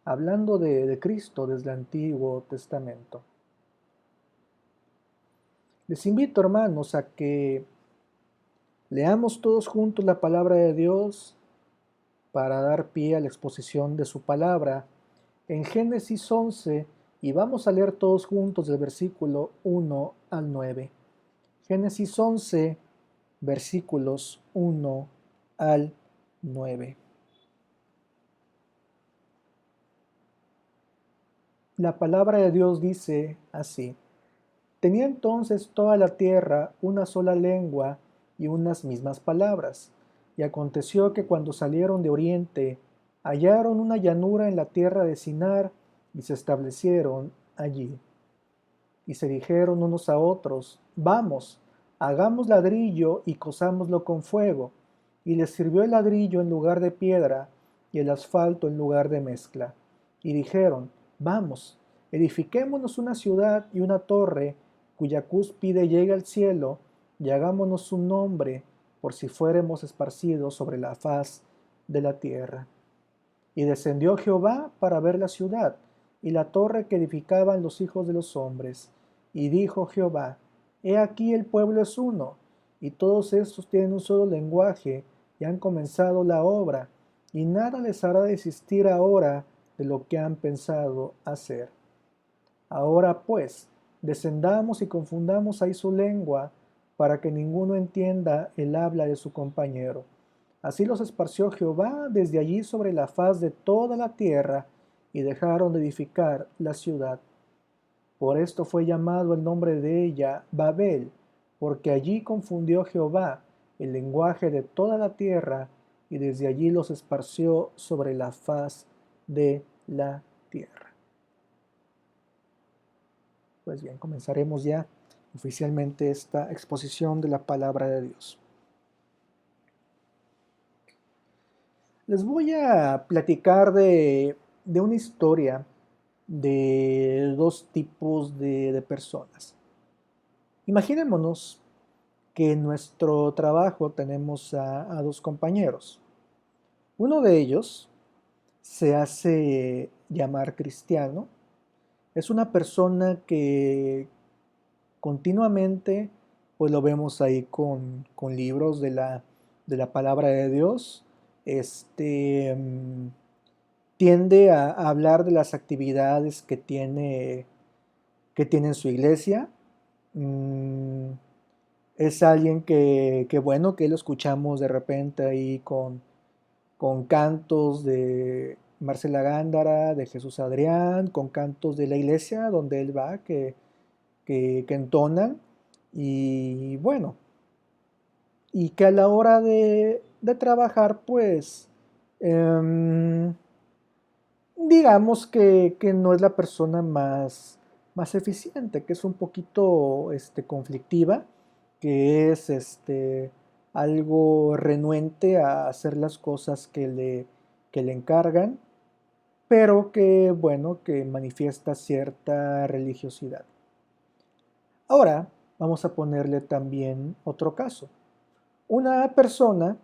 hablando de Cristo desde el Antiguo Testamento. Les invito, hermanos, a que leamos todos juntos la palabra de Dios para dar pie a la exposición de su palabra en Génesis 11 y vamos a leer todos juntos del versículo 1 al 9. Génesis 11, versículos 1 al 9. La palabra de Dios dice así: Tenía entonces toda la tierra una sola lengua y unas mismas palabras. Y aconteció que cuando salieron de oriente, hallaron una llanura en la tierra de Sinar y se establecieron allí. Y se dijeron unos a otros: Vamos, hagamos ladrillo y cosámoslo con fuego. Y les sirvió el ladrillo en lugar de piedra y el asfalto en lugar de mezcla. Y dijeron: Vamos, edifiquémonos una ciudad y una torre cuya cúspide llegue al cielo, y hagámonos un nombre por si fuéremos esparcidos sobre la faz de la tierra. Y descendió Jehová para ver la ciudad y la torre que edificaban los hijos de los hombres. Y dijo Jehová: He aquí el pueblo es uno, y todos estos tienen un solo lenguaje, y han comenzado la obra, y nada les hará desistir ahora de lo que han pensado hacer. Ahora pues, descendamos y confundamos ahí su lengua, para que ninguno entienda el habla de su compañero. Así los esparció Jehová desde allí sobre la faz de toda la tierra, y dejaron de edificar la ciudad. Por esto fue llamado el nombre de ella Babel, porque allí confundió Jehová el lenguaje de toda la tierra, y desde allí los esparció sobre la faz de la tierra. Pues bien, comenzaremos ya oficialmente esta exposición de la palabra de Dios. Les voy a platicar de una historia de dos tipos de personas. Imaginémonos que en nuestro trabajo tenemos a dos compañeros. Uno de ellos se hace llamar cristiano. Es una persona que continuamente pues lo vemos ahí con libros de la palabra de Dios. Tiende a hablar de las actividades que tiene en su iglesia. Mm, es alguien bueno, que lo escuchamos de repente ahí con cantos de Marcela Gándara, de Jesús Adrián, con cantos de la iglesia donde él va, que entonan. Y bueno, y que a la hora de trabajar, pues, em, digamos que no es la persona más eficiente, que es un poquito conflictiva, que es algo renuente a hacer las cosas que le encargan, pero que, bueno, que manifiesta cierta religiosidad. Ahora vamos a ponerle también otro caso. Una persona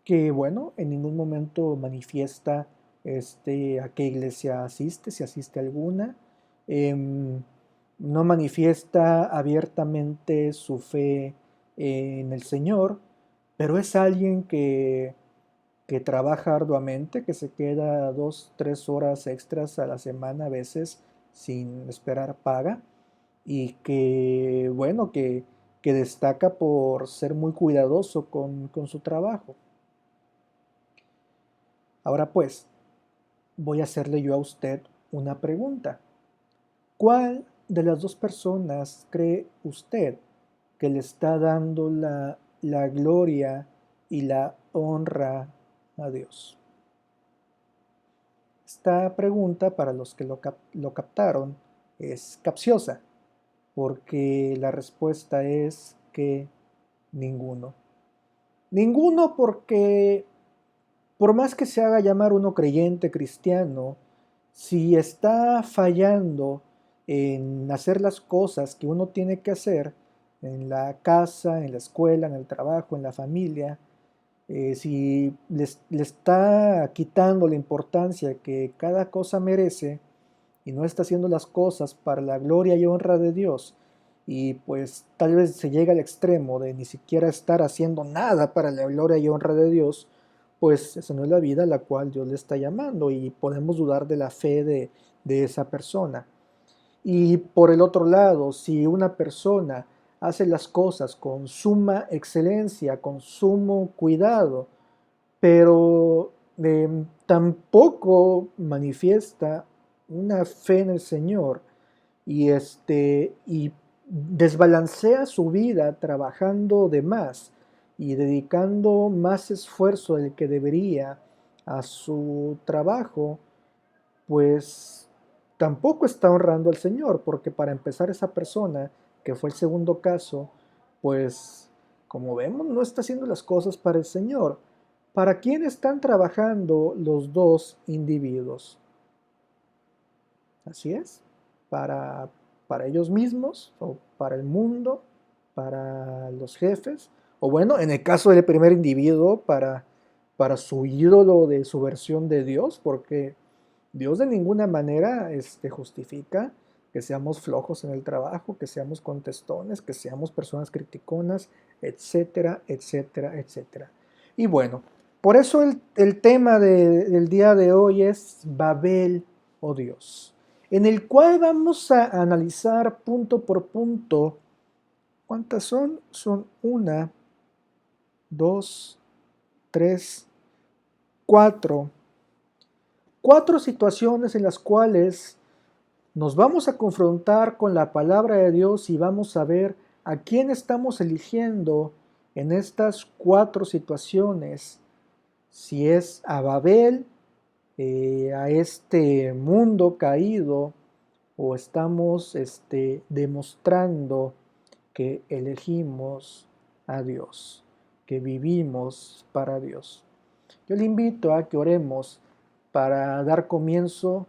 que, bueno, en ningún momento manifiesta a qué iglesia asiste, si asiste a alguna, em, no manifiesta abiertamente su fe en el Señor, pero es alguien que trabaja arduamente, que se queda 2, 3 horas extras a la semana a veces sin esperar paga y que, bueno, que destaca por ser muy cuidadoso con su trabajo. Ahora pues, voy a hacerle yo a usted una pregunta. ¿Cuál de las dos personas cree usted que le está dando la gloria y la honra a Dios? Esta pregunta, para los que lo captaron, es capciosa, porque la respuesta es que ninguno. Ninguno, porque por más que se haga llamar uno creyente cristiano, si está fallando en hacer las cosas que uno tiene que hacer en la casa, en la escuela, en el trabajo, en la familia, si le está quitando la importancia que cada cosa merece y no está haciendo las cosas para la gloria y honra de Dios, y pues tal vez se llega al extremo de ni siquiera estar haciendo nada para la gloria y honra de Dios, pues esa no es la vida a la cual Dios le está llamando y podemos dudar de la fe de esa persona. Y por el otro lado, si una persona hace las cosas con suma excelencia, con sumo cuidado, pero tampoco manifiesta una fe en el Señor y desbalancea su vida trabajando de más y dedicando más esfuerzo del que debería a su trabajo, pues tampoco está honrando al Señor, porque para empezar esa persona, que fue el segundo caso, pues como vemos, no está haciendo las cosas para el Señor. ¿Para quién están trabajando los dos individuos? Así es, para, para ellos mismos o para el mundo, para los jefes, o bueno, en el caso del primer individuo, para su ídolo de su versión de Dios, porque Dios de ninguna manera justifica que seamos flojos en el trabajo, que seamos contestones, que seamos personas criticonas, etcétera, etcétera, etcétera. Y bueno, por eso el tema del día de hoy es Babel o Dios, en el cual vamos a analizar punto por punto. ¿Cuántas son? Son una, dos, tres, cuatro. Cuatro situaciones en las cuales nos vamos a confrontar con la palabra de Dios y vamos a ver a quién estamos eligiendo en estas cuatro situaciones. Si es a Babel, a este mundo caído, o estamos demostrando que elegimos a Dios, que vivimos para Dios. Yo le invito a que oremos para dar comienzo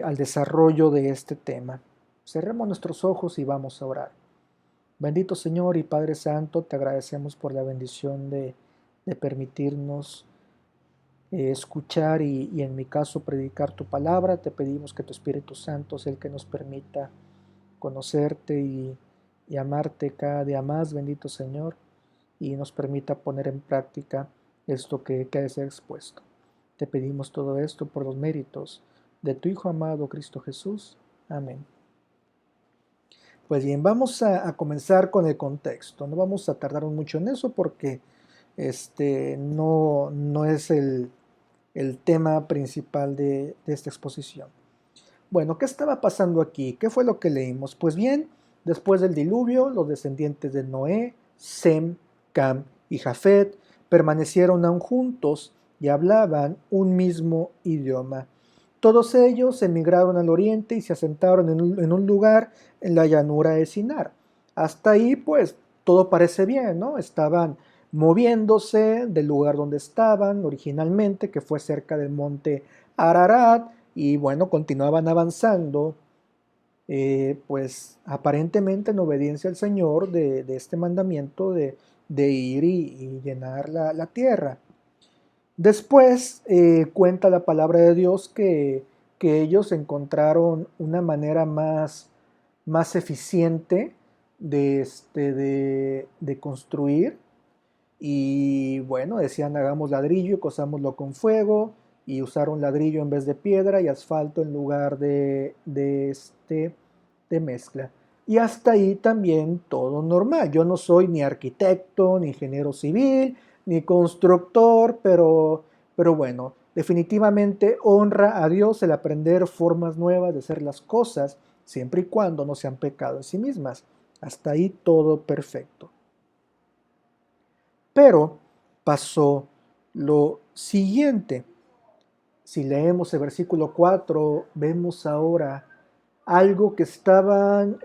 al desarrollo de este tema. Cerremos nuestros ojos y vamos a orar. Bendito Señor y Padre Santo, te agradecemos por la bendición de permitirnos escuchar y en mi caso predicar tu palabra. Te pedimos que tu Espíritu Santo sea el que nos permita conocerte y amarte cada día más, bendito Señor, y nos permita poner en práctica esto que ha de ser expuesto. Te pedimos todo esto por los méritos de tu Hijo amado Cristo Jesús. Amén. Pues bien, vamos a comenzar con el contexto. No vamos a tardar mucho en eso porque no es el tema principal de esta exposición. Bueno, ¿qué estaba pasando aquí? ¿Qué fue lo que leímos? Pues bien, después del diluvio, los descendientes de Noé, Sem, Cam y Jafet permanecieron aún juntos y hablaban un mismo idioma. Todos ellos emigraron al oriente y se asentaron en un lugar en la llanura de Sinar. Hasta ahí, pues, todo parece bien, ¿no? Estaban moviéndose del lugar donde estaban originalmente, que fue cerca del monte Ararat, y bueno, continuaban avanzando, pues aparentemente en obediencia al Señor de este mandamiento de ir y llenar la tierra. Después cuenta la palabra de Dios que ellos encontraron una manera más eficiente de construir y bueno, decían hagamos ladrillo y cosámoslo con fuego y usaron ladrillo en vez de piedra y asfalto en lugar de mezcla. Y hasta ahí también todo normal. Yo no soy ni arquitecto, ni ingeniero civil, ni constructor, pero bueno, definitivamente honra a Dios el aprender formas nuevas de hacer las cosas, siempre y cuando no sean pecado en sí mismas. Hasta ahí todo perfecto. Pero pasó lo siguiente. Si leemos el versículo 4, vemos ahora algo que estaban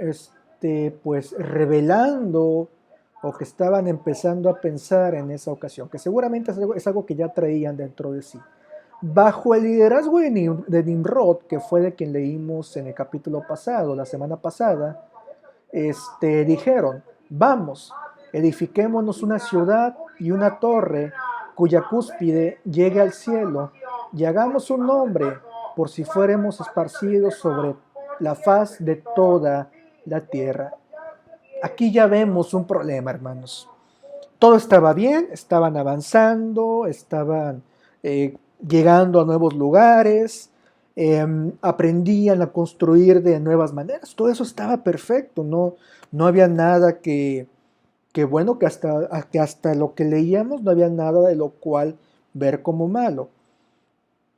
pues revelando o que estaban empezando a pensar en esa ocasión, que seguramente es algo que ya traían dentro de sí. Bajo el liderazgo de Nimrod, que fue de quien leímos en el capítulo pasado, la semana pasada, dijeron, vamos, edifiquémonos una ciudad y una torre cuya cúspide llegue al cielo, y hagamos un nombre por si fuéramos esparcidos sobre la faz de toda la tierra. Aquí ya vemos un problema, hermanos. Todo estaba bien, estaban avanzando, estaban llegando a nuevos lugares, aprendían a construir de nuevas maneras, todo eso estaba perfecto, no había nada que bueno, que hasta lo que leíamos no había nada de lo cual ver como malo.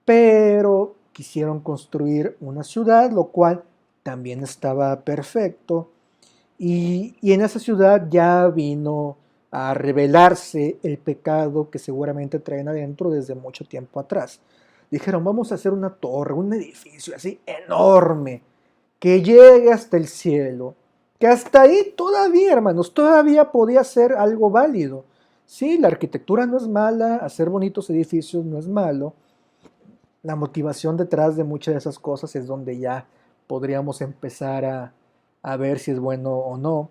Pero quisieron construir una ciudad, lo cual también estaba perfecto, y en esa ciudad ya vino a revelarse el pecado que seguramente traen adentro desde mucho tiempo atrás. Dijeron, vamos a hacer una torre, un edificio así enorme, que llegue hasta el cielo, que hasta ahí todavía, hermanos, todavía podía ser algo válido. Sí, la arquitectura no es mala, hacer bonitos edificios no es malo. La motivación detrás de muchas de esas cosas es donde ya podríamos empezar a ver si es bueno o no.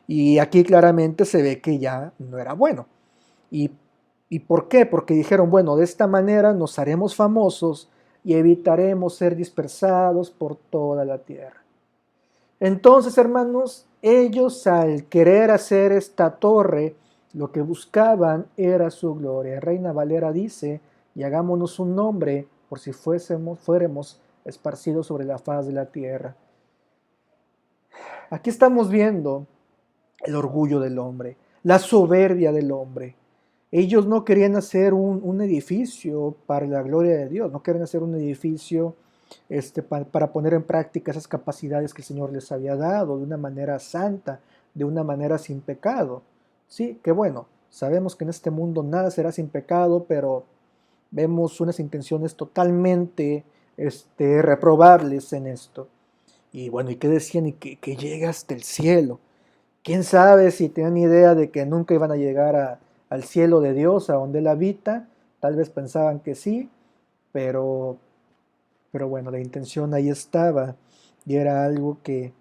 Y aquí claramente se ve que ya no era bueno. ¿Y, ¿Y por qué? Porque dijeron, bueno, de esta manera nos haremos famosos y evitaremos ser dispersados por toda la tierra. Entonces, hermanos, ellos al querer hacer esta torre, lo que buscaban era su gloria. Reina Valera dice, y hagámonos un nombre por si fuéramos esparcidos sobre la faz de la tierra. Aquí estamos viendo el orgullo del hombre, la soberbia del hombre. Ellos no querían hacer un edificio para la gloria de Dios, no querían hacer un edificio para poner en práctica esas capacidades que el Señor les había dado de una manera santa, de una manera sin pecado. Sí, que bueno, sabemos que en este mundo nada será sin pecado, pero vemos unas intenciones totalmente reprobables en esto. Y bueno, ¿y qué decían? Y que llega hasta el cielo. ¿Quién sabe si tenían idea de que nunca iban a llegar al cielo de Dios, a donde Él habita? Tal vez pensaban que sí, pero, pero bueno, la intención ahí estaba y era algo que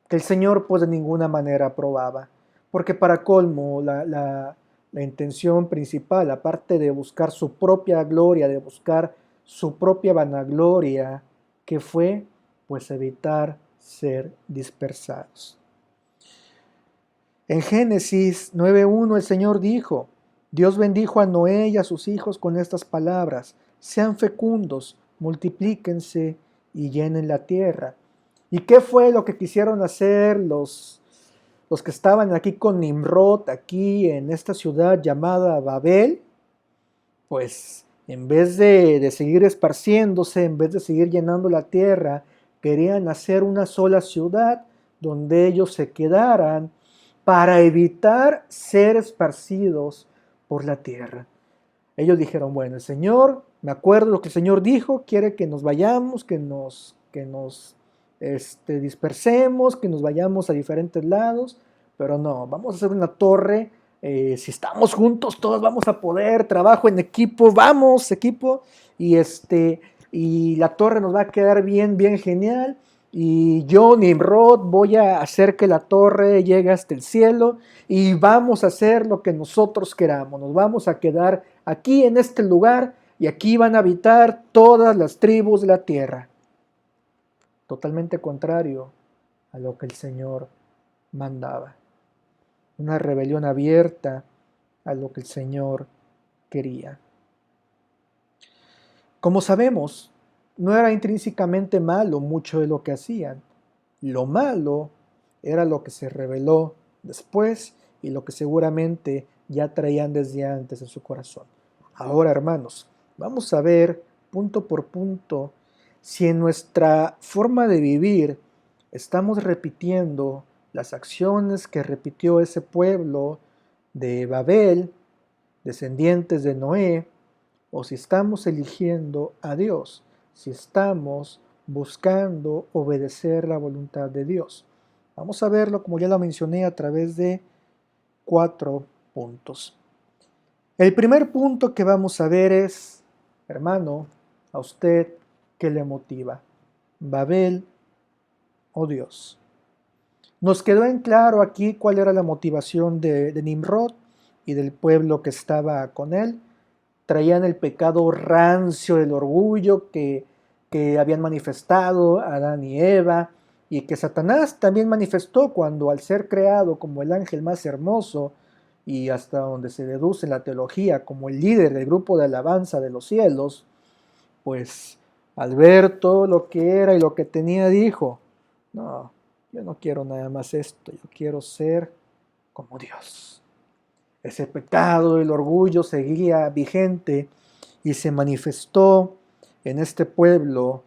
el Señor pues de ninguna manera aprobaba. Porque para colmo, la intención principal, aparte de buscar su propia gloria, de buscar su propia vanagloria, que fue pues evitar ser dispersados. En Génesis 9.1 el Señor dijo, Dios bendijo a Noé y a sus hijos con estas palabras, sean fecundos, multiplíquense y llenen la tierra. ¿Y qué fue lo que quisieron hacer los que estaban aquí con Nimrod, aquí en esta ciudad llamada Babel? Pues en vez de seguir esparciéndose, en vez de seguir llenando la tierra, querían hacer una sola ciudad donde ellos se quedaran para evitar ser esparcidos por la tierra. Ellos dijeron, bueno, el Señor, me acuerdo lo que el Señor dijo, quiere que nos vayamos, que nos dispersemos, que nos vayamos a diferentes lados, pero no, vamos a hacer una torre, si estamos juntos todos vamos a poder, trabajo en equipo, vamos equipo, y, y la torre nos va a quedar bien, bien genial, y yo, Nimrod, voy a hacer que la torre llegue hasta el cielo y vamos a hacer lo que nosotros queramos. Nos vamos a quedar aquí en este lugar y aquí van a habitar todas las tribus de la tierra. Totalmente contrario a lo que el Señor mandaba. Una rebelión abierta a lo que el Señor quería. Como sabemos, no era intrínsecamente malo mucho de lo que hacían. Lo malo era lo que se reveló después y lo que seguramente ya traían desde antes en su corazón. Ahora, hermanos, vamos a ver punto por punto si en nuestra forma de vivir estamos repitiendo las acciones que repitió ese pueblo de Babel, descendientes de Noé, o si estamos eligiendo a Dios, si estamos buscando obedecer la voluntad de Dios. Vamos a verlo, como ya lo mencioné, a través de 4 puntos. El primer punto que vamos a ver es, hermano, a usted, ¿qué le motiva? ¿Babel o Dios? Nos quedó en claro aquí cuál era la motivación de Nimrod, y del pueblo que estaba con él. Traían el pecado rancio del orgullo que habían manifestado Adán y Eva, y que Satanás también manifestó cuando, al ser creado como el ángel más hermoso, y hasta donde se deduce en la teología como el líder del grupo de alabanza de los cielos, pues al ver todo lo que era y lo que tenía, dijo: no, yo no quiero nada más esto, yo quiero ser como Dios. Ese pecado, el orgullo seguía vigente y se manifestó en este pueblo,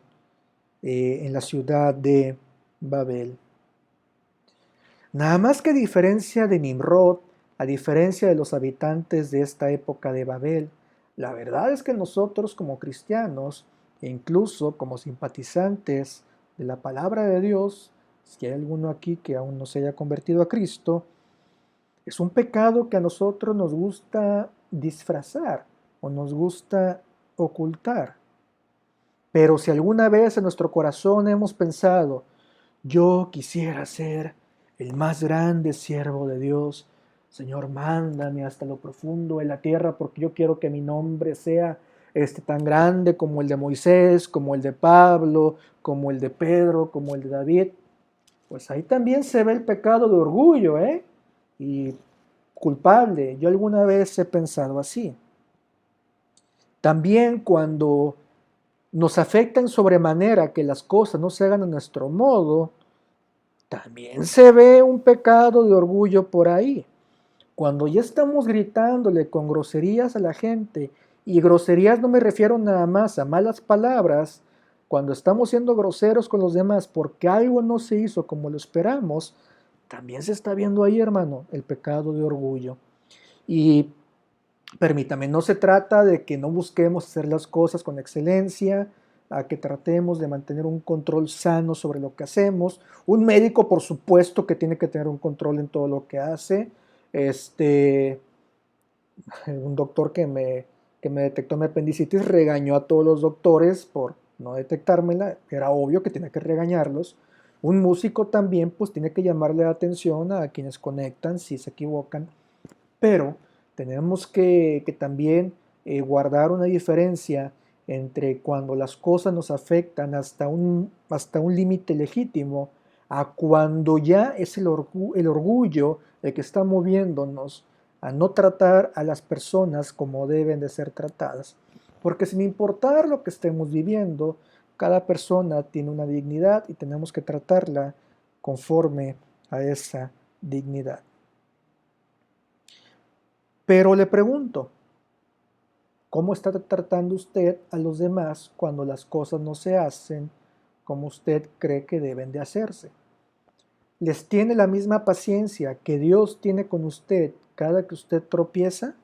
en la ciudad de Babel. Nada más que a diferencia de Nimrod, a diferencia de los habitantes de esta época de Babel, la verdad es que nosotros como cristianos, e incluso como simpatizantes de la palabra de Dios, si hay alguno aquí que aún no se haya convertido a Cristo, es un pecado que a nosotros nos gusta disfrazar o nos gusta ocultar. Pero si alguna vez en nuestro corazón hemos pensado: yo quisiera ser el más grande siervo de Dios, Señor, mándame hasta lo profundo de la tierra porque yo quiero que mi nombre sea tan grande como el de Moisés, como el de Pablo, como el de Pedro, como el de David. Pues ahí también se ve el pecado de orgullo, ¿eh? Y culpable. Yo alguna vez he pensado así. También cuando nos afecta en sobremanera que las cosas no se hagan a nuestro modo, también se ve un pecado de orgullo por ahí. Cuando ya estamos gritándole con groserías a la gente, y groserías no me refiero nada más a malas palabras, cuando estamos siendo groseros con los demás porque algo no se hizo como lo esperamos, también se está viendo ahí, hermano, el pecado de orgullo. Y permítame, no se trata de que no busquemos hacer las cosas con excelencia, a que tratemos de mantener un control sano sobre lo que hacemos. Un médico, por supuesto, que tiene que tener un control en todo lo que hace. Un doctor que me detectó mi apendicitis regañó a todos los doctores por no detectármela. Era obvio que tenía que regañarlos. Un músico también, pues, tiene que llamarle la atención a quienes conectan si se equivocan. Pero tenemos que también guardar una diferencia entre cuando las cosas nos afectan hasta un límite legítimo, a cuando ya es el orgullo el que está moviéndonos a no tratar a las personas como deben de ser tratadas. Porque sin importar lo que estemos viviendo, cada persona tiene una dignidad y tenemos que tratarla conforme a esa dignidad. Pero le pregunto: ¿cómo está tratando usted a los demás cuando las cosas no se hacen como usted cree que deben de hacerse? ¿Les tiene la misma paciencia que Dios tiene con usted cada que usted tropieza?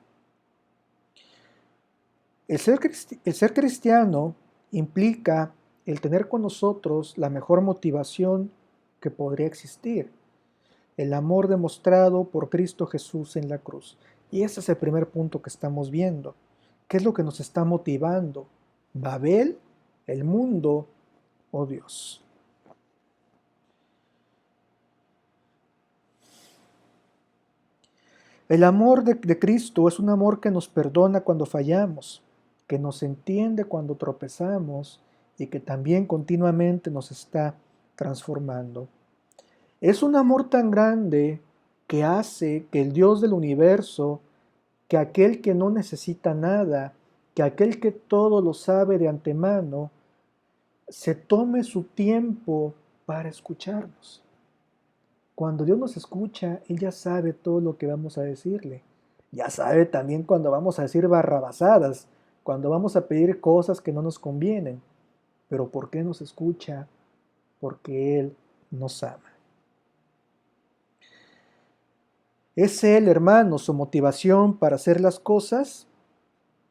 El ser cristiano implica el tener con nosotros la mejor motivación que podría existir: el amor demostrado por Cristo Jesús en la cruz. Y ese es el primer punto que estamos viendo. ¿Qué es lo que nos está motivando? ¿Babel, el mundo o Dios? El amor de Cristo es un amor que nos perdona cuando fallamos, que nos entiende cuando tropezamos y que también continuamente nos está transformando. Es un amor tan grande que hace que el Dios del universo, que aquel que no necesita nada, que aquel que todo lo sabe de antemano, se tome su tiempo para escucharnos. Cuando Dios nos escucha, Él ya sabe todo lo que vamos a decirle. Ya sabe también cuando vamos a decir barrabasadas, cuando vamos a pedir cosas que no nos convienen. Pero ¿por qué nos escucha? Porque Él nos ama. ¿Es Él, hermano, su motivación para hacer las cosas?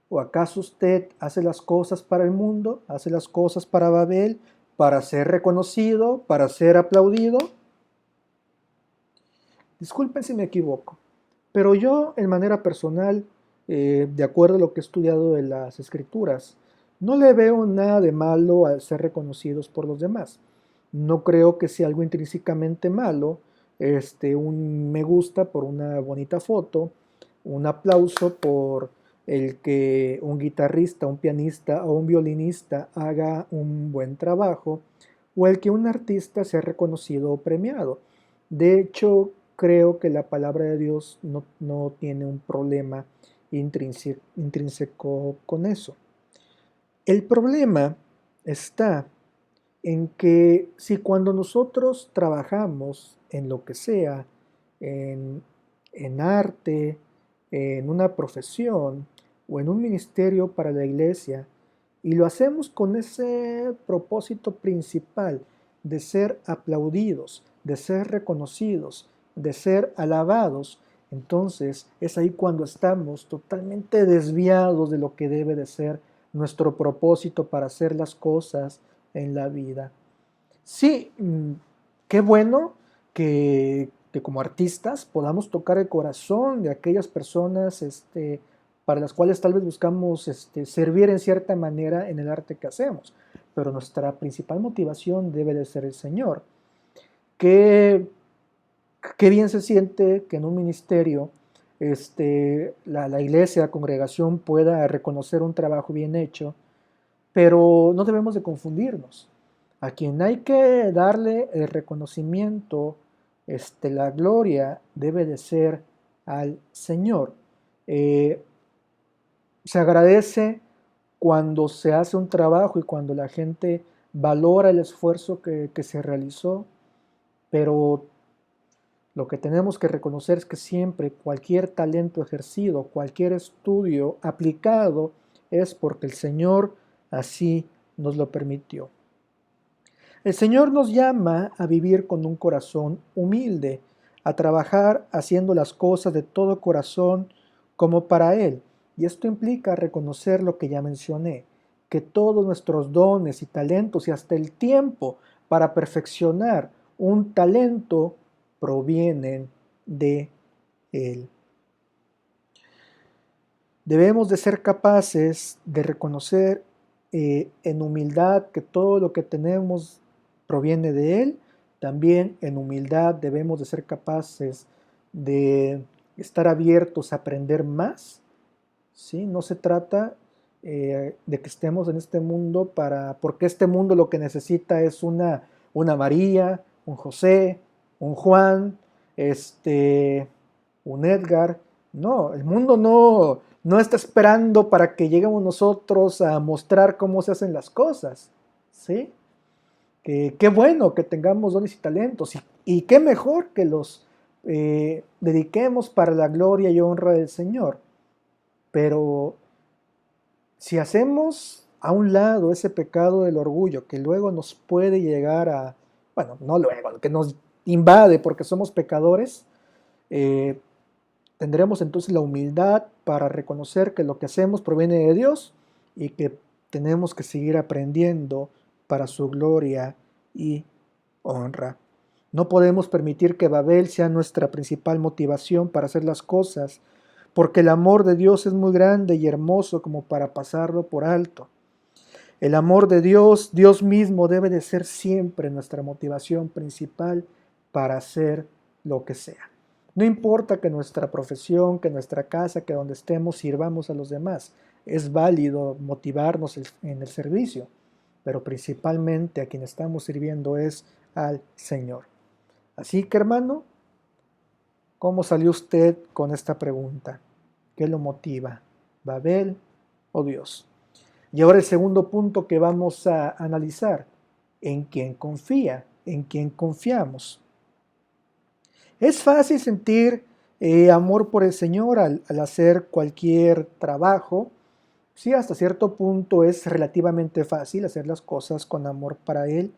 ¿O acaso usted hace las cosas para el mundo, hace las cosas para Babel, para ser reconocido, para ser aplaudido? Disculpen si me equivoco, pero yo, en manera personal, de acuerdo a lo que he estudiado de las escrituras, no le veo nada de malo al ser reconocidos por los demás. No creo que sea algo intrínsecamente malo, un me gusta por una bonita foto, un aplauso por el que un guitarrista, un pianista o un violinista haga un buen trabajo, o el que un artista sea reconocido o premiado. De hecho, creo que la palabra de Dios no tiene un problema intrínseco con eso. El problema está en que si cuando nosotros trabajamos en lo que sea, en, en arte, en una profesión o en un ministerio para la iglesia, y lo hacemos con ese propósito principal de ser aplaudidos, de ser reconocidos, de ser alabados, entonces es ahí cuando estamos totalmente desviados de lo que debe de ser nuestro propósito para hacer las cosas en la vida. Sí, qué bueno que como artistas podamos tocar el corazón de aquellas personas para las cuales tal vez buscamos servir en cierta manera en el arte que hacemos, pero nuestra principal motivación debe de ser el Señor. Qué, qué bien se siente que en un ministerio la iglesia, la congregación pueda reconocer un trabajo bien hecho, pero no debemos de confundirnos. A quien hay que darle el reconocimiento, la gloria, debe de ser al Señor. Eh, Se agradece cuando se hace un trabajo y cuando la gente valora el esfuerzo que se realizó, pero lo que tenemos que reconocer es que siempre cualquier talento ejercido, cualquier estudio aplicado, es porque el Señor así nos lo permitió. El Señor nos llama a vivir con un corazón humilde, a trabajar haciendo las cosas de todo corazón como para Él. Y esto implica reconocer lo que ya mencioné, que todos nuestros dones y talentos y hasta el tiempo para perfeccionar un talento provienen de Él. Debemos de ser capaces de reconocer en humildad que todo lo que tenemos proviene de Él. También en humildad debemos de ser capaces de estar abiertos a aprender más. ¿Sí? No se trata de que estemos en este mundo porque este mundo lo que necesita es una María, un José, un Juan, un Edgar. No, el mundo no está esperando para que lleguemos nosotros a mostrar cómo se hacen las cosas. ¿Sí? Qué bueno que tengamos dones y talentos y qué mejor que los dediquemos para la gloria y honra del Señor. Pero si hacemos a un lado ese pecado del orgullo que luego nos puede llegar bueno, no luego, que nos invade porque somos pecadores, eh, tendremos entonces la humildad para reconocer que lo que hacemos proviene de Dios y que tenemos que seguir aprendiendo para su gloria y honra. No podemos permitir que Babel sea nuestra principal motivación para hacer las cosas, porque el amor de Dios es muy grande y hermoso como para pasarlo por alto. El amor de Dios, Dios mismo, debe de ser siempre nuestra motivación principal para hacer lo que sea. No importa que nuestra profesión, que nuestra casa, que donde estemos sirvamos a los demás. Es válido motivarnos en el servicio, pero principalmente a quien estamos sirviendo es al Señor. Así que, hermano, ¿cómo salió usted con esta pregunta? ¿Qué lo motiva? ¿Babel o Dios? Y ahora el segundo punto que vamos a analizar, ¿en quién confía? ¿En quién confiamos? Es fácil sentir amor por el Señor al hacer cualquier trabajo. Sí, hasta cierto punto es relativamente fácil hacer las cosas con amor para Él.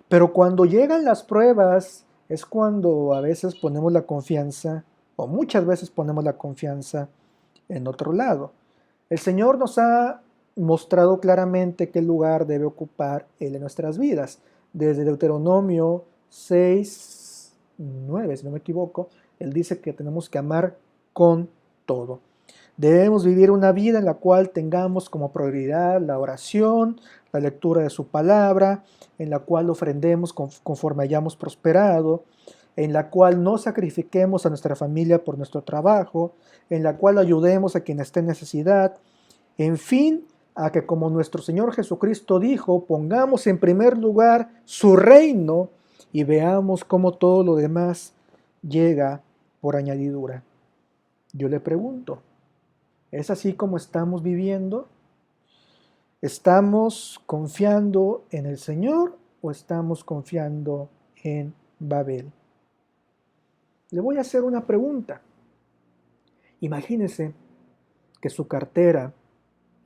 Pero cuando llegan las pruebas es cuando a veces ponemos la confianza, o muchas veces ponemos la confianza en otro lado. El Señor nos ha mostrado claramente qué lugar debe ocupar Él en nuestras vidas. Desde Deuteronomio 6, 9, si no me equivoco, Él dice que tenemos que amar con todo. Debemos vivir una vida en la cual tengamos como prioridad la oración, la lectura de su palabra, en la cual ofrendemos conforme hayamos prosperado, en la cual no sacrifiquemos a nuestra familia por nuestro trabajo, en la cual ayudemos a quien esté en necesidad, en fin, a que como nuestro Señor Jesucristo dijo, pongamos en primer lugar su reino y veamos cómo todo lo demás llega por añadidura. Yo le pregunto, ¿es así como estamos viviendo? ¿Estamos confiando en el Señor o estamos confiando en Babel? Le voy a hacer una pregunta. Imagínese que su cartera,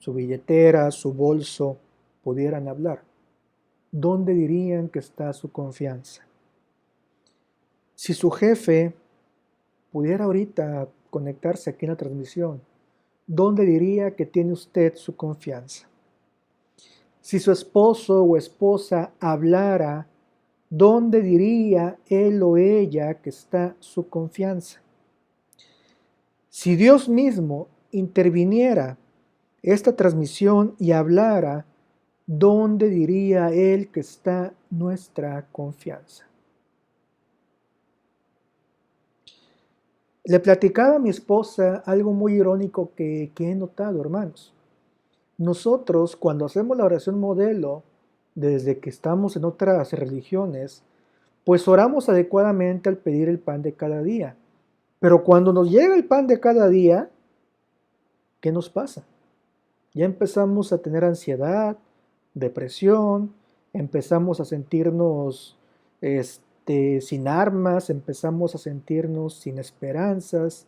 su billetera, su bolso pudieran hablar. ¿Dónde dirían que está su confianza? Si su jefe pudiera ahorita conectarse aquí en la transmisión, ¿dónde diría que tiene usted su confianza? Si su esposo o esposa hablara, ¿dónde diría él o ella que está su confianza? Si Dios mismo interviniera esta transmisión y hablara, ¿dónde diría él que está nuestra confianza? Le platicaba a mi esposa algo muy irónico que he notado, hermanos. Nosotros, cuando hacemos la oración modelo, desde que estamos en otras religiones, pues oramos adecuadamente al pedir el pan de cada día. Pero cuando nos llega el pan de cada día, ¿qué nos pasa? Ya empezamos a tener ansiedad, depresión, empezamos a sentirnos sin armas, empezamos a sentirnos sin esperanzas.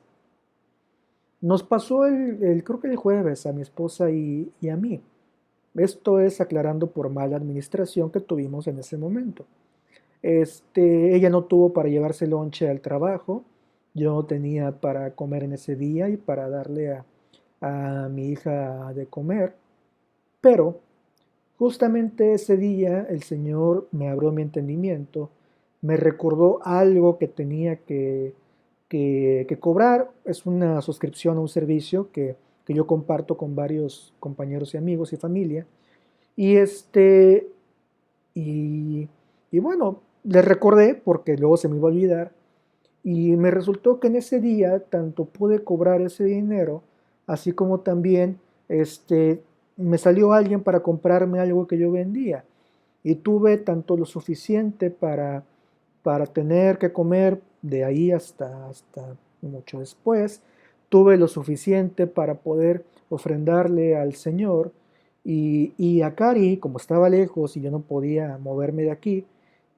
Nos pasó creo que el jueves a mi esposa y a mí. Esto es aclarando por mala administración que tuvimos en ese momento. Ella no tuvo para llevarse lonche al trabajo, yo no tenía para comer en ese día y para darle a mi hija de comer, pero justamente ese día el Señor me abrió mi entendimiento, me recordó algo que tenía que cobrar. Es una suscripción a un servicio que yo comparto con varios compañeros y amigos y familia. Y y, y bueno, le recordé porque luego se me iba a olvidar. Y me resultó que en ese día tanto pude cobrar ese dinero, así como también me salió alguien para comprarme algo que yo vendía. Y tuve tanto lo suficiente para tener que comer de ahí hasta mucho después. Tuve lo suficiente para poder ofrendarle al Señor. Y a Cari, como estaba lejos y yo no podía moverme de aquí,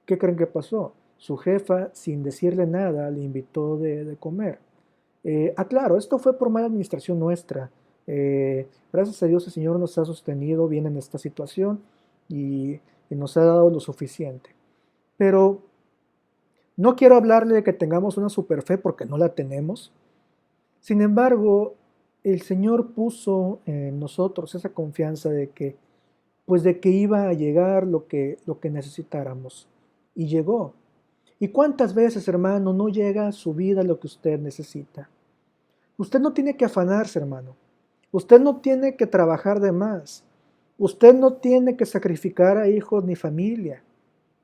¿qué creen que pasó? Su jefa, sin decirle nada, le invitó de comer. Claro, esto fue por mala administración nuestra. Gracias a Dios el Señor nos ha sostenido bien en esta situación y nos ha dado lo suficiente. Pero no quiero hablarle de que tengamos una super fe porque no la tenemos. Sin embargo, el Señor puso en nosotros esa confianza de que, pues de que iba a llegar lo que necesitáramos. Y llegó. ¿Y cuántas veces, hermano, no llega a su vida lo que usted necesita? Usted no tiene que afanarse, hermano. Usted no tiene que trabajar de más. Usted no tiene que sacrificar a hijos ni familia.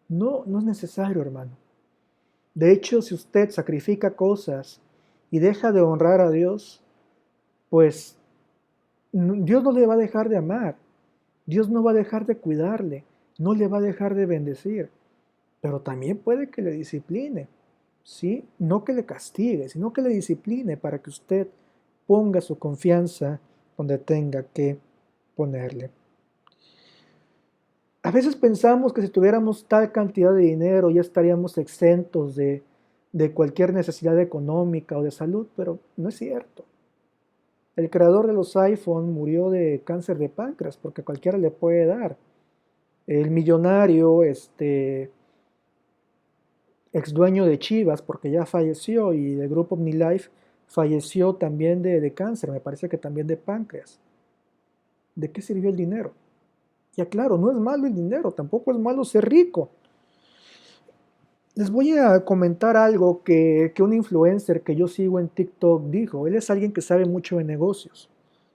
No, no es necesario, hermano. De hecho, si usted sacrifica cosas y deja de honrar a Dios, pues Dios no le va a dejar de amar. Dios no va a dejar de cuidarle. No le va a dejar de bendecir. Pero también puede que le discipline. ¿Sí? No que le castigue, sino que le discipline para que usted ponga su confianza donde tenga que ponerle. A veces pensamos que si tuviéramos tal cantidad de dinero ya estaríamos exentos de cualquier necesidad económica o de salud, pero no es cierto. El creador de los iPhone murió de cáncer de páncreas porque cualquiera le puede dar. El millonario, ex dueño de Chivas, porque ya falleció, y del grupo OmniLife, falleció también de cáncer, me parece que también de páncreas. ¿De qué sirvió el dinero? Ya claro, no es malo el dinero, tampoco es malo ser rico. Les voy a comentar algo que un influencer que yo sigo en TikTok dijo. Él es alguien que sabe mucho de negocios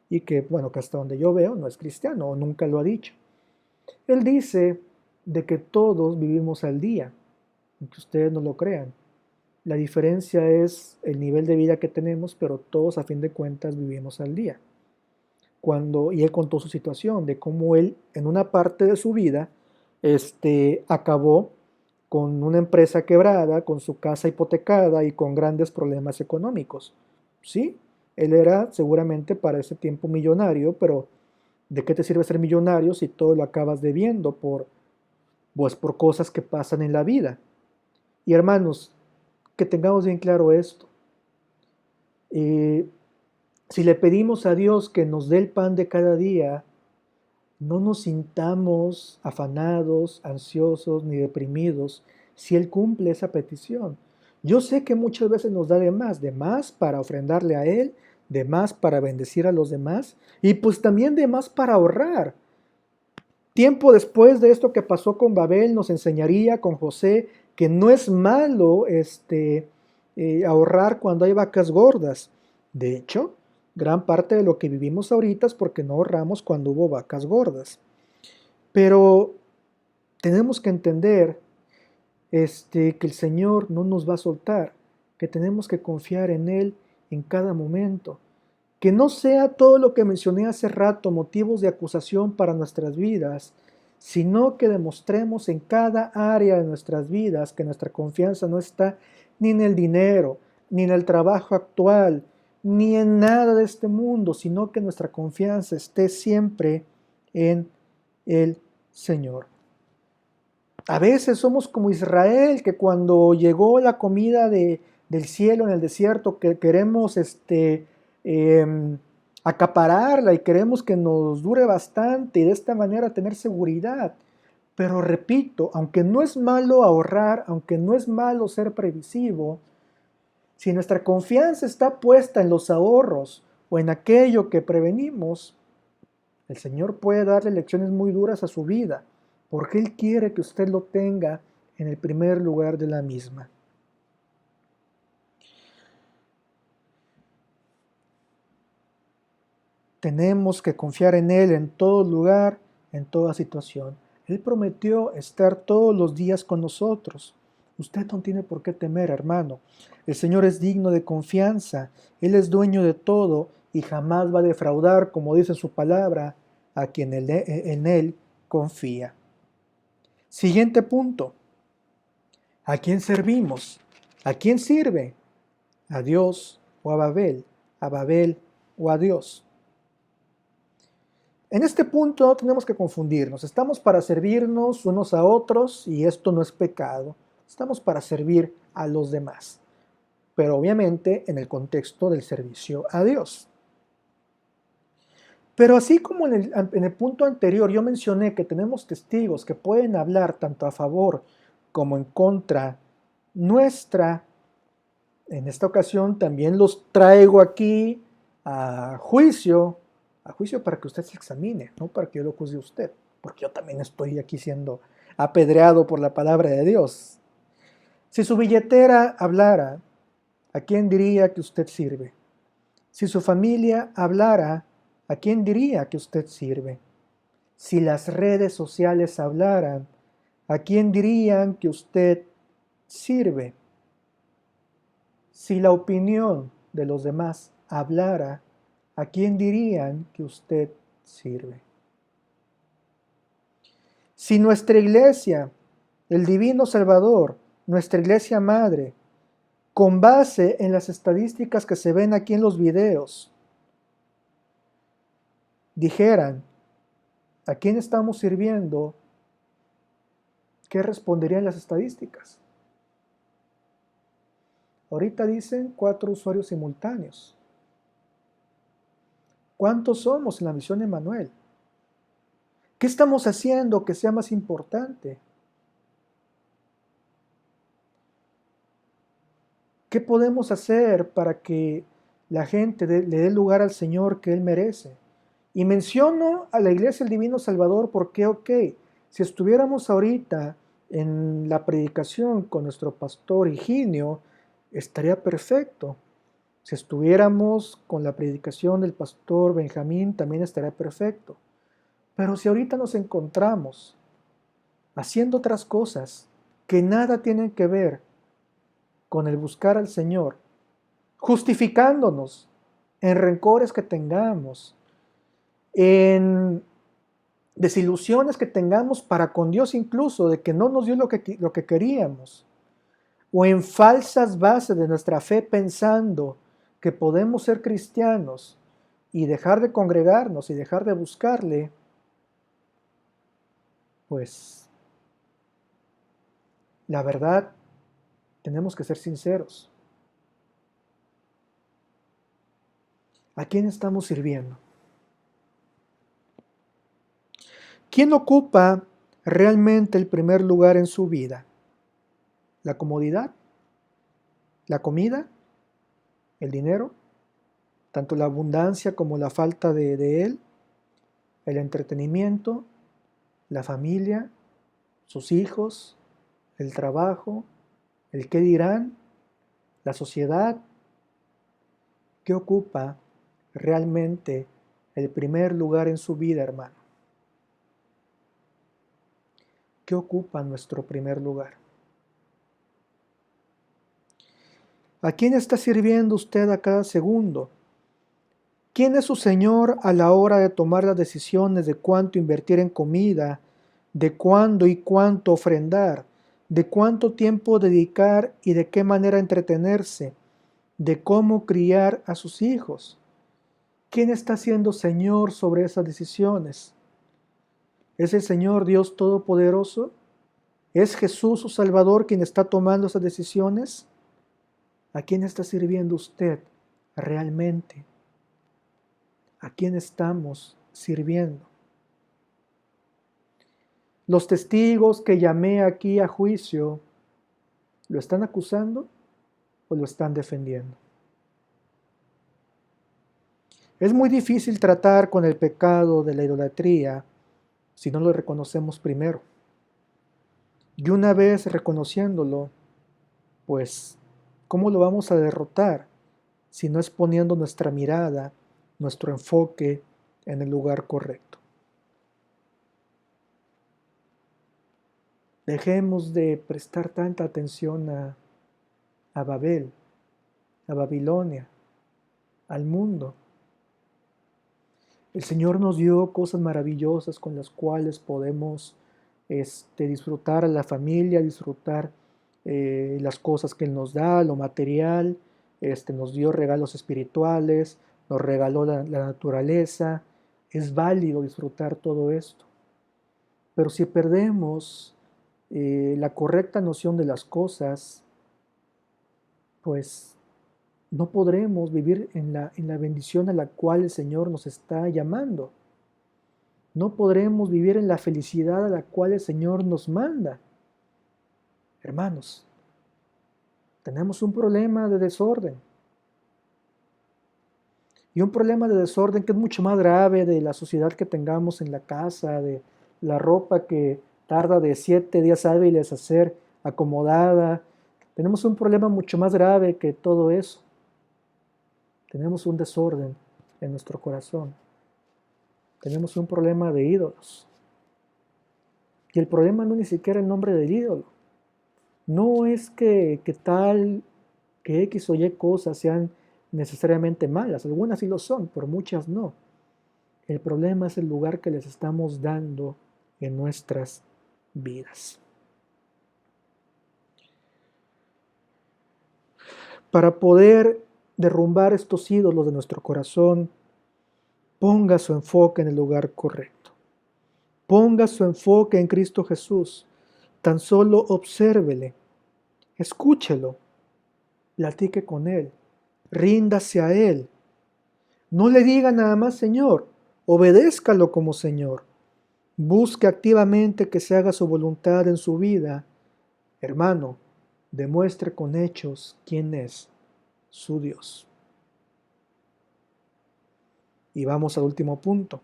y que, bueno, que hasta donde yo veo no es cristiano o nunca lo ha dicho. Él dice de que todos vivimos al día, aunque ustedes no lo crean. La diferencia es el nivel de vida que tenemos, pero todos a fin de cuentas vivimos al día. Y él contó su situación, de cómo él en una parte de su vida acabó con una empresa quebrada, con su casa hipotecada y con grandes problemas económicos. Sí, él era seguramente para ese tiempo millonario, pero ¿de qué te sirve ser millonario si todo lo acabas debiendo por cosas que pasan en la vida? Y hermanos, que tengamos bien claro esto. Eh, si le pedimos a Dios que nos dé el pan de cada día, no nos sintamos afanados, ansiosos ni deprimidos si Él cumple esa petición. Yo sé que muchas veces nos da de más para ofrendarle a Él, de más para bendecir a los demás y pues también de más para ahorrar. Tiempo después de esto que pasó con Babel, nos enseñaría con José que no es malo ahorrar cuando hay vacas gordas. De hecho, gran parte de lo que vivimos ahorita es porque no ahorramos cuando hubo vacas gordas. Pero tenemos que entender que el Señor no nos va a soltar, que tenemos que confiar en Él en cada momento. Que no sea todo lo que mencioné hace rato motivos de acusación para nuestras vidas, sino que demostremos en cada área de nuestras vidas que nuestra confianza no está ni en el dinero, ni en el trabajo actual, ni en nada de este mundo, sino que nuestra confianza esté siempre en el Señor. A veces somos como Israel, que cuando llegó la comida del cielo en el desierto, que queremos acapararla y queremos que nos dure bastante y de esta manera tener seguridad. Pero repito, aunque no es malo ahorrar, aunque no es malo ser previsivo, si nuestra confianza está puesta en los ahorros o en aquello que prevenimos, el Señor puede darle lecciones muy duras a su vida, porque Él quiere que usted lo tenga en el primer lugar de la misma. Tenemos que confiar en Él en todo lugar, en toda situación. Él prometió estar todos los días con nosotros. Usted no tiene por qué temer, hermano. El Señor es digno de confianza. Él es dueño de todo y jamás va a defraudar, como dice su palabra, a quien en Él confía. Siguiente punto. ¿A quién servimos? ¿A quién sirve? ¿A Dios o a Babel? ¿A Babel o a Dios? En este punto no tenemos que confundirnos. Estamos para servirnos unos a otros y esto no es pecado. Estamos para servir a los demás, pero obviamente en el contexto del servicio a Dios. Pero así como en el punto anterior yo mencioné que tenemos testigos que pueden hablar tanto a favor como en contra nuestra, en esta ocasión también los traigo aquí a juicio para que usted se examine, no para que yo lo juzgue a usted, porque yo también estoy aquí siendo apedreado por la palabra de Dios. Si su billetera hablara, ¿a quién diría que usted sirve? Si su familia hablara, ¿a quién diría que usted sirve? Si las redes sociales hablaran, ¿a quién dirían que usted sirve? Si la opinión de los demás hablara, ¿a quién dirían que usted sirve? Si nuestra iglesia, el Divino Salvador, nuestra iglesia madre, con base en las estadísticas que se ven aquí en los videos, dijeran a quién estamos sirviendo, ¿qué responderían las estadísticas? Ahorita dicen 4 usuarios simultáneos. ¿Cuántos somos en la misión Emmanuel? ¿Qué estamos haciendo que sea más importante? ¿Qué podemos hacer para que la gente le dé lugar al Señor que Él merece? Y menciono a la Iglesia del Divino Salvador porque, ok, si estuviéramos ahorita en la predicación con nuestro pastor Higinio, estaría perfecto. Si estuviéramos con la predicación del pastor Benjamín, también estaría perfecto. Pero si ahorita nos encontramos haciendo otras cosas que nada tienen que ver con el buscar al Señor, justificándonos en rencores que tengamos, en desilusiones que tengamos para con Dios incluso, de que no nos dio lo que queríamos, o en falsas bases de nuestra fe pensando que podemos ser cristianos y dejar de congregarnos y dejar de buscarle, pues la verdad, tenemos que ser sinceros. ¿A quién estamos sirviendo? ¿Quién ocupa realmente el primer lugar en su vida? ¿La comodidad? ¿La comida? ¿El dinero? ¿Tanto la abundancia como la falta de él? ¿El entretenimiento? ¿La familia? ¿Sus hijos? ¿El trabajo? ¿El qué dirán? ¿La sociedad? ¿Qué ocupa realmente el primer lugar en su vida, hermano? ¿Qué ocupa nuestro primer lugar? ¿A quién está sirviendo usted a cada segundo? ¿Quién es su Señor a la hora de tomar las decisiones de cuánto invertir en comida, de cuándo y cuánto ofrendar, de cuánto tiempo dedicar y de qué manera entretenerse, de cómo criar a sus hijos? ¿Quién está siendo Señor sobre esas decisiones? ¿Es el Señor Dios Todopoderoso? ¿Es Jesús su Salvador quien está tomando esas decisiones? ¿A quién está sirviendo usted realmente? ¿A quién estamos sirviendo? Los testigos que llamé aquí a juicio, ¿lo están acusando o lo están defendiendo? Es muy difícil tratar con el pecado de la idolatría si no lo reconocemos primero. Y una vez reconociéndolo, pues, ¿cómo lo vamos a derrotar si no es poniendo nuestra mirada, nuestro enfoque en el lugar correcto? Dejemos de prestar tanta atención a Babel, a Babilonia, al mundo. El Señor nos dio cosas maravillosas con las cuales podemos disfrutar a la familia, disfrutar las cosas que Él nos da, lo material, nos dio regalos espirituales, nos regaló la naturaleza. Es válido disfrutar todo esto. Pero si perdemos la correcta noción de las cosas, pues no podremos vivir en la bendición a la cual el Señor nos está llamando. No podremos vivir en la felicidad a la cual el Señor nos manda. Hermanos, tenemos un problema de desorden. Y un problema de desorden que es mucho más grave de la suciedad que tengamos en la casa, de la ropa que tarda de 7 días hábiles a ser acomodada. Tenemos un problema mucho más grave que todo eso. Tenemos un desorden en nuestro corazón. Tenemos un problema de ídolos. Y el problema no es ni siquiera el nombre del ídolo. No es que X o Y cosas sean necesariamente malas. Algunas sí lo son, pero muchas no. El problema es el lugar que les estamos dando en nuestras vidas. Para poder derrumbar estos ídolos de nuestro corazón, ponga su enfoque en el lugar correcto. Ponga su enfoque en Cristo Jesús. Tan solo obsérvele, escúchelo, platique con Él, ríndase a Él. No le diga nada más Señor, obedézcalo como Señor. Busque activamente que se haga su voluntad en su vida. Hermano, demuestre con hechos quién es su Dios. Y vamos al último punto.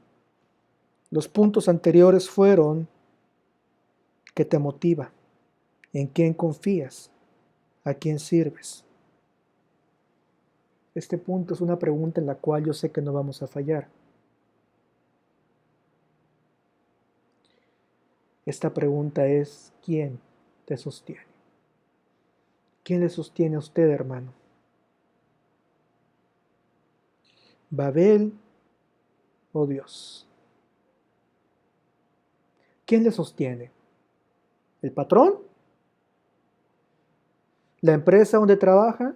Los puntos anteriores fueron: ¿qué te motiva? ¿En quién confías? ¿A quién sirves? Este punto es una pregunta en la cual yo sé que no vamos a fallar. Esta pregunta es: ¿quién te sostiene? ¿Quién le sostiene a usted, hermano? ¿Babel o Dios? ¿Quién le sostiene? ¿El patrón? ¿La empresa donde trabaja?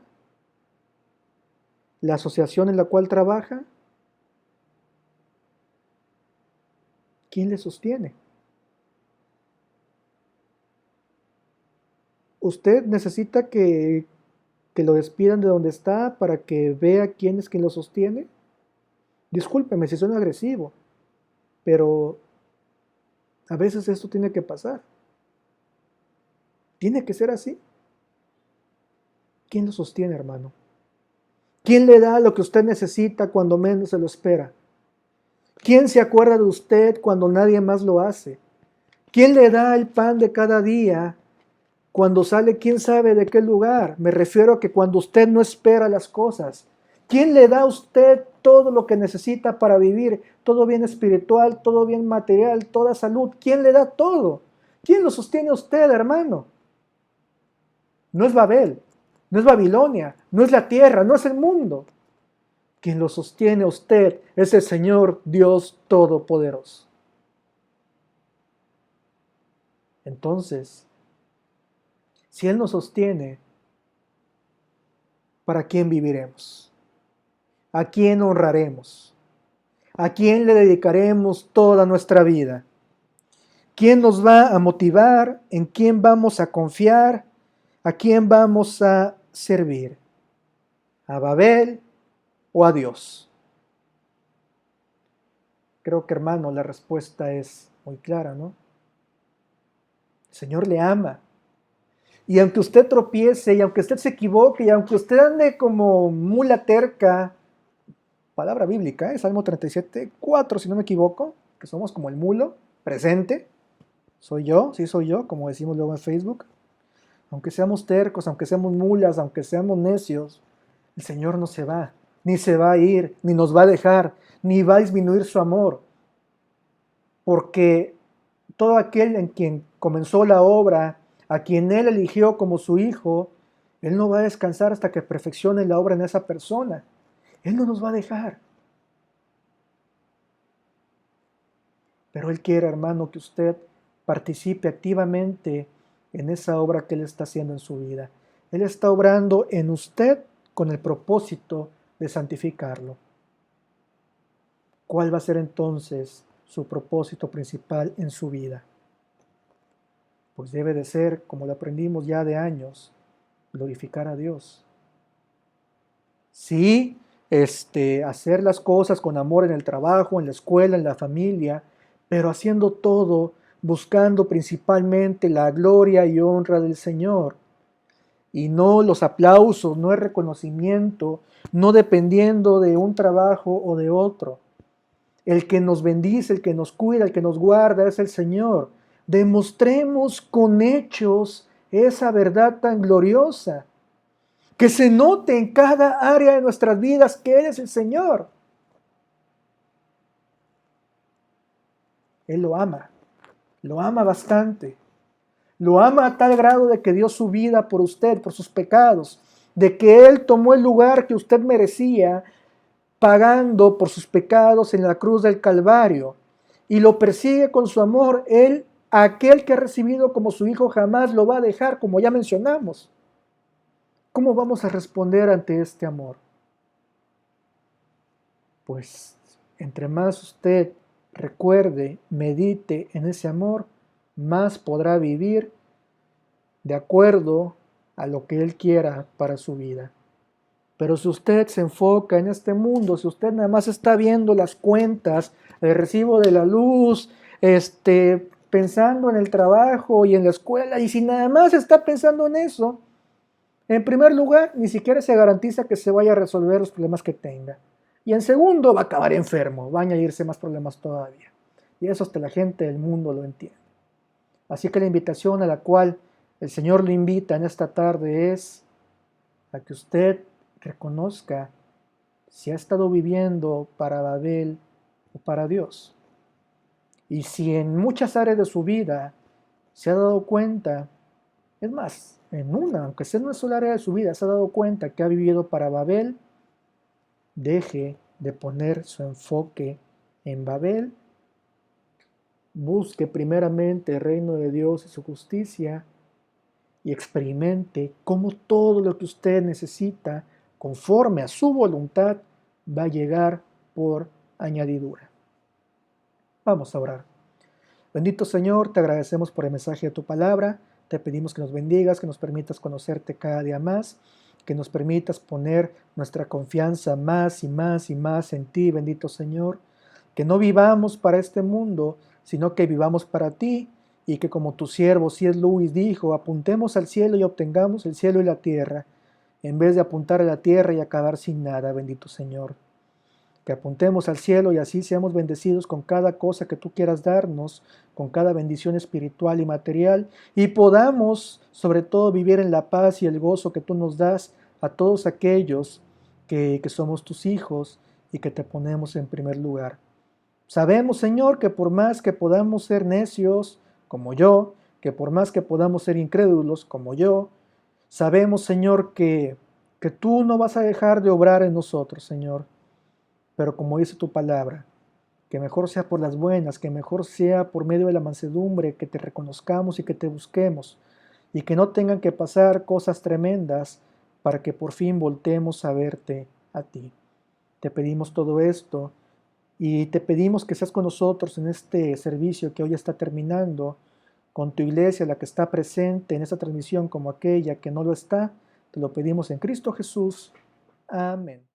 ¿La asociación en la cual trabaja? ¿Quién le sostiene? ¿Usted necesita que lo despidan de donde está para que vea quién es quien lo sostiene? Discúlpeme si suena agresivo, pero a veces esto tiene que pasar. Tiene que ser así. ¿Quién lo sostiene, hermano? ¿Quién le da lo que usted necesita cuando menos se lo espera? ¿Quién se acuerda de usted cuando nadie más lo hace? ¿Quién le da el pan de cada día cuando sale quién sabe de qué lugar? Me refiero a que cuando usted no espera las cosas. ¿Quién le da a usted todo lo que necesita para vivir? Todo bien espiritual, todo bien material, toda salud. ¿Quién le da todo? ¿Quién lo sostiene a usted, hermano? No es Babel, no es Babilonia, no es la tierra, no es el mundo. Quien lo sostiene a usted es el Señor Dios Todopoderoso. Entonces, si Él nos sostiene, ¿para quién viviremos? ¿A quién honraremos? ¿A quién le dedicaremos toda nuestra vida? ¿Quién nos va a motivar? ¿En quién vamos a confiar? ¿A quién vamos a servir? ¿A Babel o a Dios? Creo que, hermano, la respuesta es muy clara, ¿no? El Señor le ama. Y aunque usted tropiece, y aunque usted se equivoque, y aunque usted ande como mula terca, palabra bíblica, Salmo 37:4, si no me equivoco, que somos como el mulo presente, soy yo, sí soy yo, como decimos luego en Facebook. Aunque seamos tercos, aunque seamos mulas, aunque seamos necios, el Señor no se va, ni se va a ir, ni nos va a dejar, ni va a disminuir su amor, porque todo aquel en quien comenzó la obra, a quien Él eligió como su Hijo, Él no va a descansar hasta que perfeccione la obra en esa persona. Él no nos va a dejar. Pero Él quiere, hermano, que usted participe activamente en esa obra que Él está haciendo en su vida. Él está obrando en usted con el propósito de santificarlo. ¿Cuál va a ser entonces su propósito principal en su vida? Pues debe de ser, como lo aprendimos ya de años, glorificar a Dios. Sí, hacer las cosas con amor en el trabajo, en la escuela, en la familia, pero haciendo todo buscando principalmente la gloria y honra del Señor. Y no los aplausos, no el reconocimiento, no dependiendo de un trabajo o de otro. El que nos bendice, el que nos cuida, el que nos guarda es el Señor. Demostremos con hechos esa verdad tan gloriosa. Que se note en cada área de nuestras vidas que Él es el Señor. Él lo ama bastante. Lo ama a tal grado de que dio su vida por usted, por sus pecados, de que Él tomó el lugar que usted merecía, pagando por sus pecados en la cruz del Calvario, y lo persigue con su amor. Él, aquel que ha recibido como su Hijo, jamás lo va a dejar, como ya mencionamos. ¿Cómo vamos a responder ante este amor? Pues entre más usted recuerde, medite en ese amor, más podrá vivir de acuerdo a lo que Él quiera para su vida. Pero si usted se enfoca en este mundo, si usted nada más está viendo las cuentas, el recibo de la luz, pensando en el trabajo y en la escuela, y si nada más está pensando en eso, en primer lugar, ni siquiera se garantiza que se vaya a resolver los problemas que tenga. Y en segundo, va a acabar enfermo, va a añadirse más problemas todavía. Y eso hasta la gente del mundo lo entiende. Así que la invitación a la cual el Señor lo invita en esta tarde es a que usted reconozca si ha estado viviendo para Babel o para Dios. Y si en muchas áreas de su vida se ha dado cuenta Es más, aunque sea en una sola área de su vida, se ha dado cuenta que ha vivido para Babel, deje de poner su enfoque en Babel, busque primeramente el reino de Dios y su justicia y experimente cómo todo lo que usted necesita, conforme a su voluntad, va a llegar por añadidura. Vamos a orar. Bendito Señor, te agradecemos por el mensaje de tu palabra. Te pedimos que nos bendigas, que nos permitas conocerte cada día más, que nos permitas poner nuestra confianza más y más y más en ti, bendito Señor. Que no vivamos para este mundo, sino que vivamos para ti, y que como tu siervo C.S. Lewis dijo, apuntemos al cielo y obtengamos el cielo y la tierra, en vez de apuntar a la tierra y acabar sin nada, bendito Señor. Que apuntemos al cielo y así seamos bendecidos con cada cosa que tú quieras darnos, con cada bendición espiritual y material, y podamos sobre todo vivir en la paz y el gozo que tú nos das a todos aquellos que somos tus hijos y que te ponemos en primer lugar. Sabemos, Señor, que por más que podamos ser necios, como yo, que por más que podamos ser incrédulos, como yo, sabemos, Señor, que tú no vas a dejar de obrar en nosotros, Señor. Pero como dice tu palabra, que mejor sea por las buenas, que mejor sea por medio de la mansedumbre, que te reconozcamos y que te busquemos, y que no tengan que pasar cosas tremendas para que por fin voltemos a verte a ti. Te pedimos todo esto y te pedimos que seas con nosotros en este servicio que hoy está terminando, con tu iglesia, la que está presente en esta transmisión como aquella que no lo está. Te lo pedimos en Cristo Jesús. Amén.